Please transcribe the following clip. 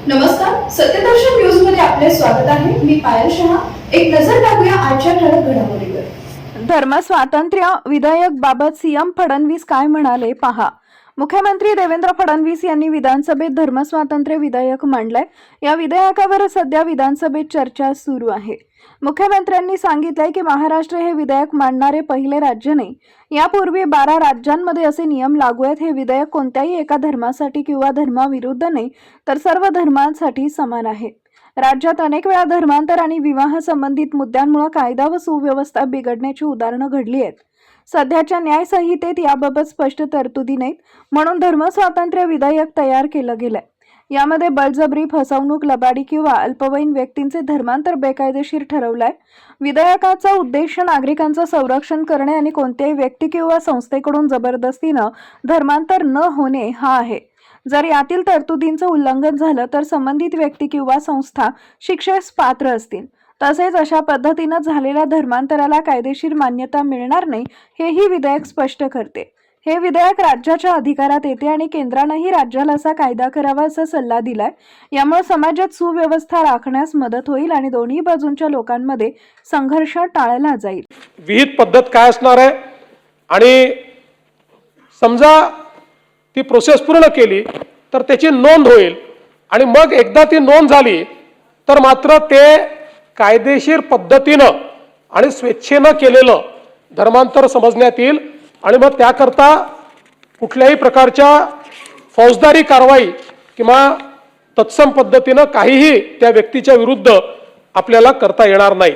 नमस्कार, सत्यदर्शन न्यूज मध्ये आपले स्वागत आहे। मी पायल शहा। एक नजर टाकूया आजच्या ठळक घडामोडीवर। धर्म स्वातंत्र्य विधेयक बाबत सीएम फडणवीस काय म्हणाले पहा। मुख्यमंत्री देवेंद्र फडणवीस यांनी विधानसभेत धर्म स्वातंत्र्य विधेयक मांडलंय। या विधेयकावर सध्या विधानसभेत चर्चा सुरू आहे। मुख्यमंत्र्यांनी सांगितलंय की महाराष्ट्र हे विधेयक मांडणारे पहिले राज्य नाही। यापूर्वी 12 राज्यांमध्ये असे नियम लागू आहेत। हे विधेयक कोणत्याही एका धर्मासाठी किंवा धर्माविरुद्ध नाही, तर सर्व धर्मांसाठी समान आहे। राज्यात अनेक वेळा धर्मांतर आणि विवाह संबंधित मुद्द्यांमुळे कायदा व सुव्यवस्था बिघडण्याची उदाहरणं घडली आहेत। सध्याच्या न्याय संहितेत याबाबत स्पष्ट तरतुदी नाहीत, म्हणून धर्म स्वातंत्र्य विधेयक तयार केलं गेलंय। यामध्ये बळजबरी, फसवणूक, लबाडी किंवा अल्पवयीन व्यक्तींचे धर्मांतर बेकायदेशीर ठरवलंय। विधेयकाचा उद्देश नागरिकांचं संरक्षण करणे आणि कोणत्याही व्यक्ती किंवा संस्थेकडून जबरदस्तीनं धर्मांतर न होणे हा आहे। जर यातील तरतुदींचं उल्लंघन झालं तर संबंधित व्यक्ती किंवा संस्था शिक्षेस पात्र असतील। तसेच अशा पद्धतीनं झालेल्या धर्मांतराला कायदेशीर मान्यता मिळणार नाही, हेही विधेयक स्पष्ट करते। हे विधेयक राज्याच्या अधिकारात येते आणि केंद्रानेही राज्याला असा कायदा करावा असा सल्ला दिलाय। यामुळे समाजात सुव्यवस्था राखण्यास मदत होईल आणि दोन्ही बाजूंच्या लोकांमध्ये संघर्ष टाळला जाईल। विहित पद्धत काय असणार आहे आणि समजा ती प्रोसेस पूर्ण केली तर त्याची नोंद होईल आणि मग एकदा ती नोंद झाली तर मात्र ते कायदेशीर पद्धतीनं आणि स्वेच्छेनं केलेलं धर्मांतर समजण्यात येईल आणि मग त्याकरता कुठल्याही प्रकारच्या फौजदारी कारवाई किंवा तत्सम पद्धतीनं काहीही त्या व्यक्तीच्या विरुद्ध आपल्याला करता येणार नाही।